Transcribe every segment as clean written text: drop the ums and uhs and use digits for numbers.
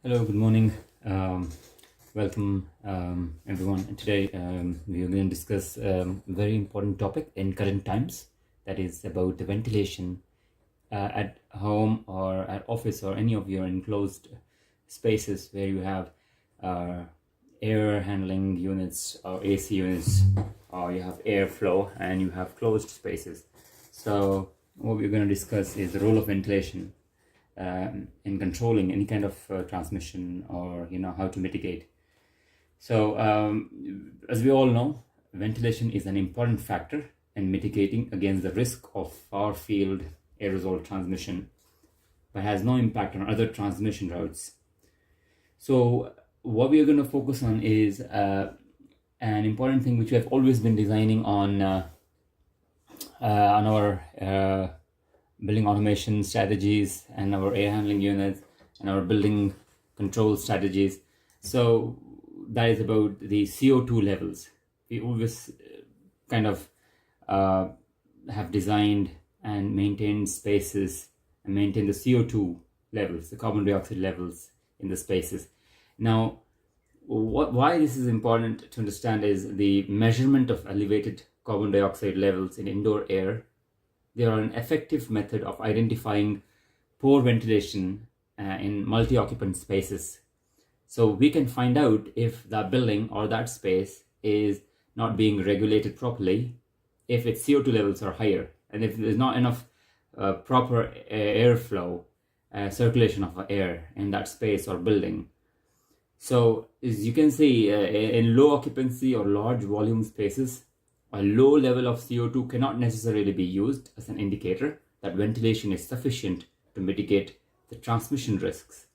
Hello, good morning. Welcome, everyone. And today we are going to discuss a very important topic in current times, that is about the ventilation at home or at office or any of your enclosed spaces where you have air handling units or AC units, or you have airflow and you have closed spaces. So what we're going to discuss is the role of ventilation in controlling any kind of transmission, or how to mitigate. So as we all know, ventilation is an important factor in mitigating against the risk of far field aerosol transmission, but has no impact on other transmission routes. So what we are going to focus on is an important thing which we have always been designing on our building automation strategies and our air handling units and our building control strategies. So that is about the CO2 levels. We always kind of have designed and maintained spaces and maintain the CO2 levels, the carbon dioxide levels in the spaces. Now, why this is important to understand is the measurement of elevated carbon dioxide levels in indoor air. They are an effective method of identifying poor ventilation in multi-occupant spaces. So we can find out if that building or that space is not being regulated properly, if its CO2 levels are higher, and if there's not enough proper airflow, circulation of air in that space or building. So as you can see, in low occupancy or large volume spaces, a low level of CO2 cannot necessarily be used as an indicator that ventilation is sufficient to mitigate the transmission risks.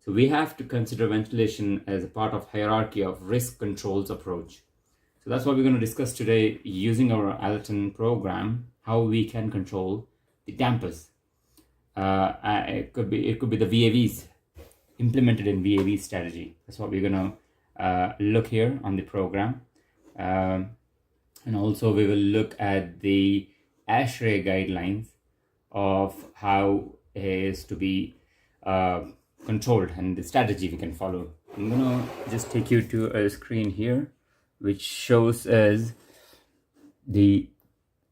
So we have to consider ventilation as a part of hierarchy of risk controls approach. So that's what we're going to discuss today using our Alerton program, how we can control the dampers. It could be the VAVs, implemented in VAV strategy. That's what we're going to look here on the program. And also we will look at the ASHRAE guidelines of how it is to be controlled and the strategy we can follow. I'm going to just take you to a screen here which shows us the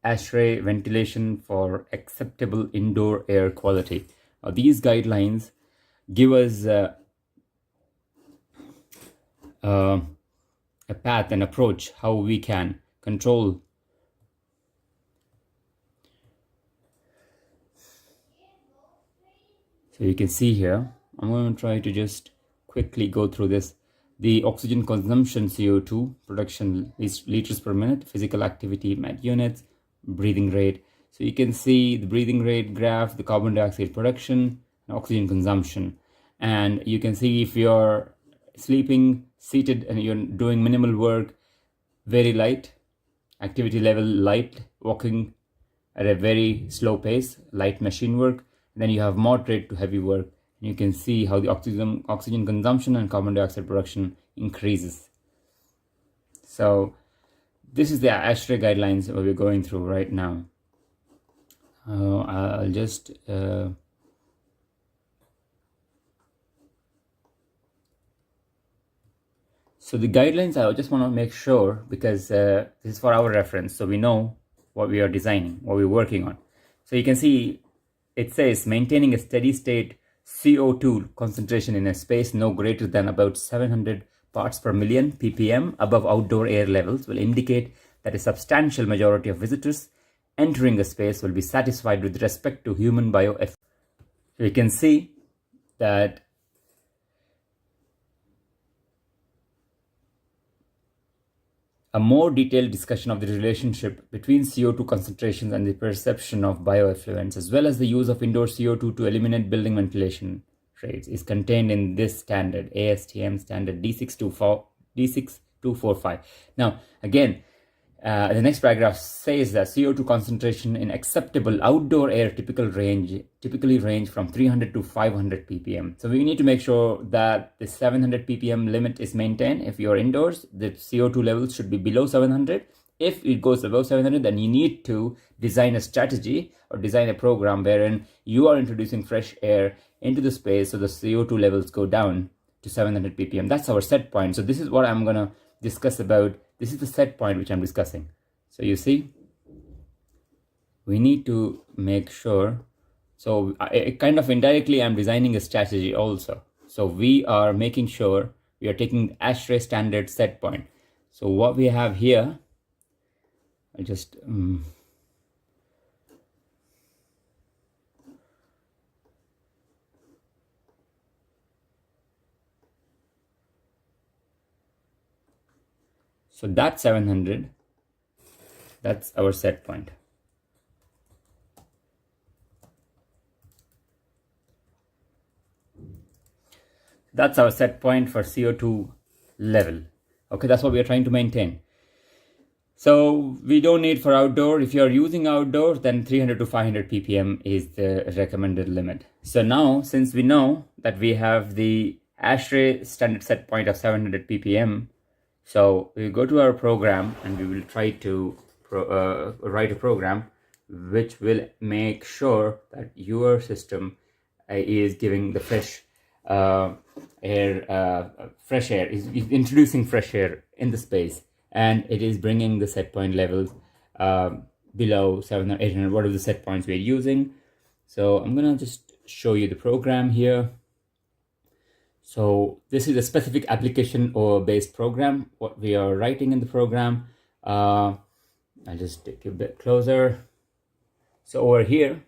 ASHRAE ventilation for acceptable indoor air quality. These guidelines give us a path and approach how we can control so you can see here. I'm going to try to just quickly go through this. The oxygen consumption, CO2 production is liters per minute, physical activity met units, breathing rate. So you can see the breathing rate graph, the carbon dioxide production, and oxygen consumption. And you can see if you're sleeping, seated, and you're doing minimal work, very light, activity level light, walking at a very slow pace, light machine work. And then you have moderate to heavy work. And you can see how the oxygen consumption and carbon dioxide production increases. So this is the ASHRAE guidelines that we're going through right now. I'll just so the guidelines, I just want to make sure, because this is for our reference, so we know what we are designing, what we're working on. So you can see it says maintaining a steady state CO2 concentration in a space no greater than about 700 parts per million ppm above outdoor air levels will indicate that a substantial majority of visitors entering a space will be satisfied with respect to human bioeffects. So you can see that a more detailed discussion of the relationship between CO2 concentrations and the perception of bioeffluents, as well as the use of indoor CO2 to eliminate building ventilation rates, is contained in this standard, ASTM standard D6245. Now, again, the next paragraph says that CO2 concentration in acceptable outdoor air typically range from 300 to 500 ppm. So we need to make sure that the 700 ppm limit is maintained. If you're indoors, the CO2 levels should be below 700. If it goes above 700, then you need to design a strategy or design a program wherein you are introducing fresh air into the space so the CO2 levels go down to 700 ppm. That's our set point. So this is what I'm gonna discuss about. This is the set point which I'm discussing. So you see, we need to make sure. So I kind of indirectly I'm designing a strategy also. So we are making sure we are taking ASHRAE standard set point. So what we have here, I just so that's 700. That's our set point. That's our set point for CO2 level. Okay, that's what we are trying to maintain. So we don't need for outdoor. If you're using outdoor, then 300 to 500 ppm is the recommended limit. So now, since we know that we have the ASHRAE standard set point of 700 ppm, so we go to our program and we will try to write a program which will make sure that your system is giving the fresh air, is introducing fresh air in the space, and it is bringing the set point levels below 700 or 800, whatever the set points we're using. So I'm gonna just show you the program here. So this is a specific application or based program, what we are writing in the program. I'll just take you a bit closer. So over here,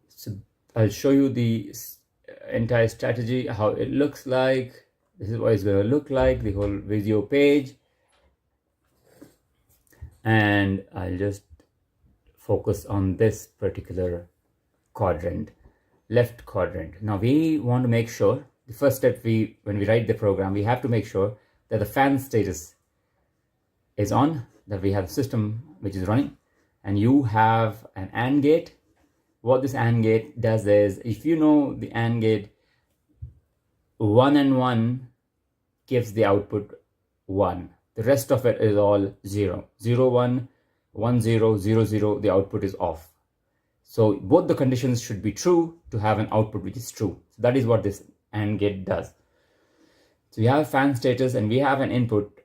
so I'll show you the entire strategy, how it looks like. This is what it's going to look like, the whole Visio page. And I'll just focus on this particular quadrant, left quadrant. Now we want to make sure, the first step, when we write the program, we have to make sure that the fan status is on, that we have a system which is running, and you have an AND gate. What this AND gate does is, if you know the AND gate, 1 and 1 gives the output 1. The rest of it is all 0. 0, 1, 1, 0, 0, 0, the output is off. So both the conditions should be true to have an output which is true. So that is what this AND gate does. So we have fan status and we have an input.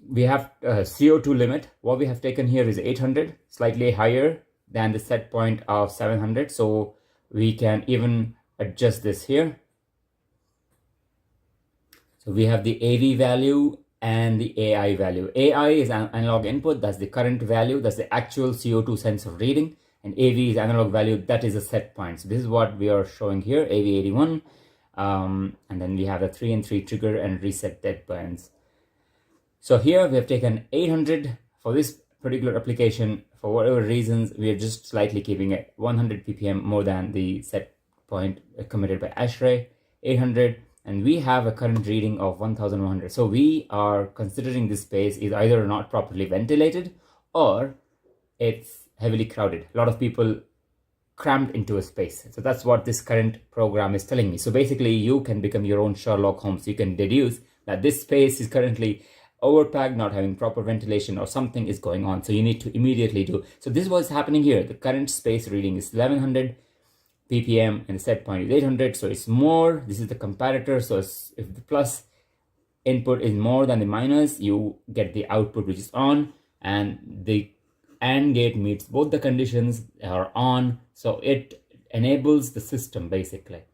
We have a CO2 limit. What we have taken here is 800, slightly higher than the set point of 700. So we can even adjust this here. So we have the AV value and the AI value. AI is an analog input, that's the current value, that's the actual CO2 sensor reading, and AV is analog value, that is a set point. So this is what we are showing here, AV81, and then we have the 3 and 3 trigger and reset dead bands. So here we have taken 800 for this particular application. For whatever reasons, we are just slightly keeping it 100 ppm more than the set point committed by ASHRAE, 800. And we have a current reading of 1100. So we are considering this space is either not properly ventilated or it's heavily crowded. A lot of people crammed into a space. So that's what this current program is telling me. So basically you can become your own Sherlock Holmes. You can deduce that this space is currently overpacked, not having proper ventilation, or something is going on. So you need to immediately do. So this is what's happening here. The current space reading is 1100 ppm and the set point is 800, so it's more. This is the comparator. So if the plus input is more than the minus, you get the output which is on, and the AND gate meets both the conditions are on, so it enables the system basically.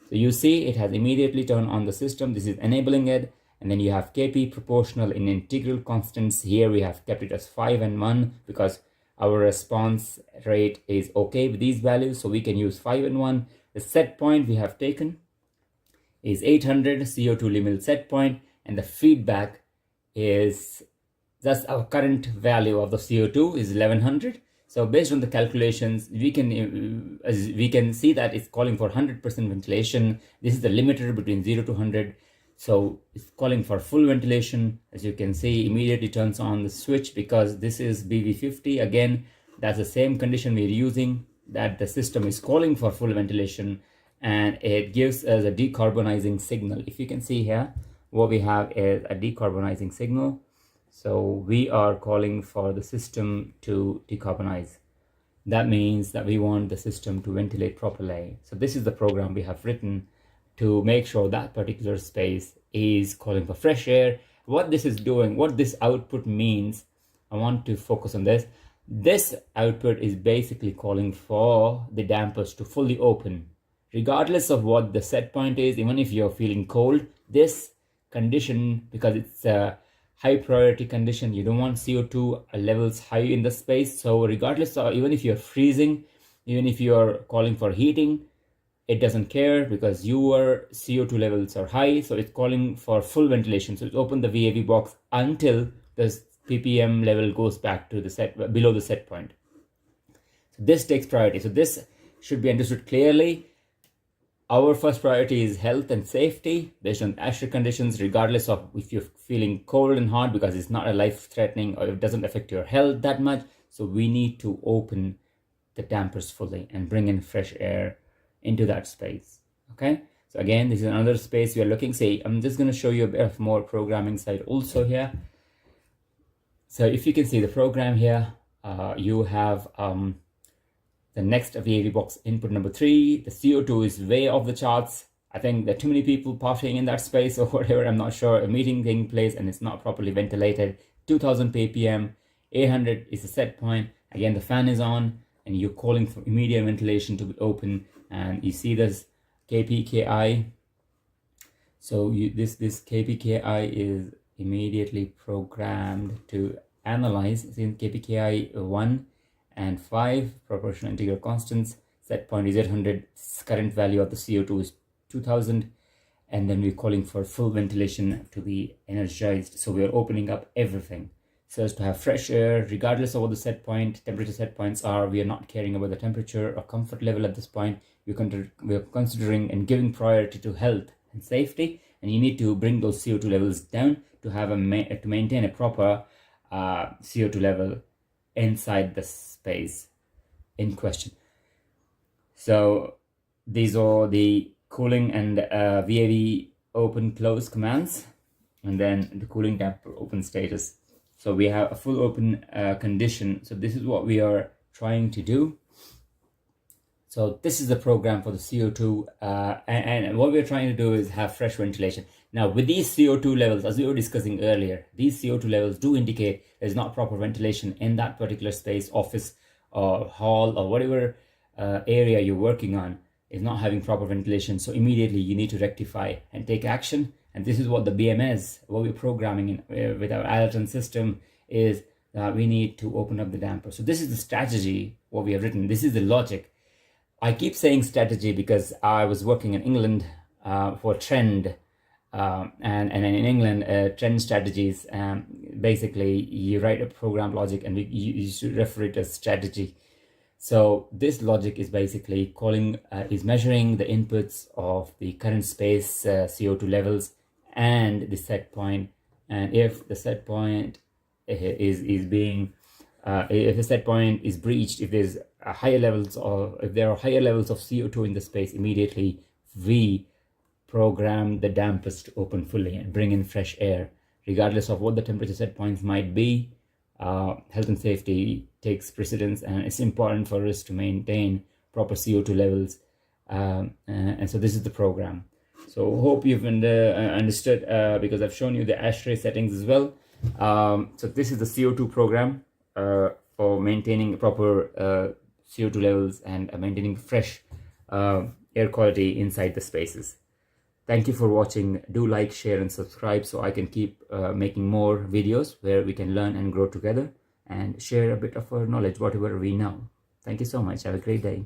So you see it has immediately turned on the system. This is enabling it. And then you have KP proportional in integral constants. Here we have kept it as 5 and 1 because our response rate is okay with these values, so we can use 5 and 1. The set point we have taken is 800 CO2 limit set point, and the feedback is just our current value of the CO2 is 1100. So based on the calculations, we can see that it's calling for 100% ventilation. This is the limiter between 0 to 100. So it's calling for full ventilation. As you can see, immediately turns on the switch because this is BV50. Again, that's the same condition we're using, that the system is calling for full ventilation, and it gives us a decarbonizing signal. If you can see here, what we have is a decarbonizing signal. So we are calling for the system to decarbonize. that means that we want the system to ventilate properly. So this is the program we have written to make sure that particular space is calling for fresh air. What this is doing, what this output means, I want to focus on this. This output is basically calling for the dampers to fully open. Regardless of what the set point is, even if you're feeling cold, this condition, because it's a high priority condition, you don't want CO2 levels high in the space. So regardless of, even if you're freezing, even if you're calling for heating, it doesn't care because your CO2 levels are high. So it's calling for full ventilation. So it's open the VAV box until the ppm level goes back to the set, below the set point. So this takes priority. So this should be understood clearly. Our first priority is health and safety based on ASHRAE conditions, regardless of if you're feeling cold and hot, because it's not a life-threatening or it doesn't affect your health that much. So we need to open the dampers fully and bring in fresh air into that space. Okay, so again, this is another space we are looking. Say, I'm just going to show you a bit of more programming side also here. So if you can see the program here, you have the next VAV box input number 3. The CO2 is way off the charts. I think there are too many people partying in that space or whatever, I'm not sure. A meeting taking place and it's not properly ventilated. 2000 ppm, 800 is the set point. Again, the fan is on and you're calling for immediate ventilation to be open, and you see this KPKI. So this KPKI is immediately programmed to analyze in KPKI 1 and 5 proportional integral constants. Set point is 800, current value of the CO2 is 2000, and then we're calling for full ventilation to be energized. So we are opening up everything so as to have fresh air regardless of what the set point, temperature set points are. We are not caring about the temperature or comfort level at this point. We're considering and giving priority to health and safety, and you need to bring those CO2 levels down to have to maintain a proper CO2 level inside the space in question. So these are the cooling and VAV open close commands, and then the cooling damper open status. So we have a full open condition. So this is what we are trying to do. So this is the program for the CO2, and what we're trying to do is have fresh ventilation. Now with these CO2 levels, as we were discussing earlier, these CO2 levels do indicate there's not proper ventilation in that particular space, office or hall or whatever area you're working on is not having proper ventilation. So immediately you need to rectify and take action. And this is what the BMS, what we're programming in, with our Alerton system, is that we need to open up the damper. So this is the strategy, what we have written. This is the logic. I keep saying strategy because I was working in England for trend, and in England, trend strategies, basically you write a program logic and you should refer it as strategy. So this logic is basically is measuring the inputs of the current space CO2 levels and the set point. And if the set point is being, if the set point is breached, if there's if there are higher levels of CO2 in the space, immediately we program the dampers to open fully and bring in fresh air, regardless of what the temperature set points might be. Health and safety takes precedence, and it's important for us to maintain proper CO2 levels. And so this is the program. So hope you've understood, because I've shown you the ASHRAE settings as well. So this is the CO2 program for maintaining proper CO2 levels and maintaining fresh air quality inside the spaces. Thank you for watching. Do like, share and subscribe so I can keep making more videos where we can learn and grow together and share a bit of our knowledge, whatever we know. Thank you so much. Have a great day.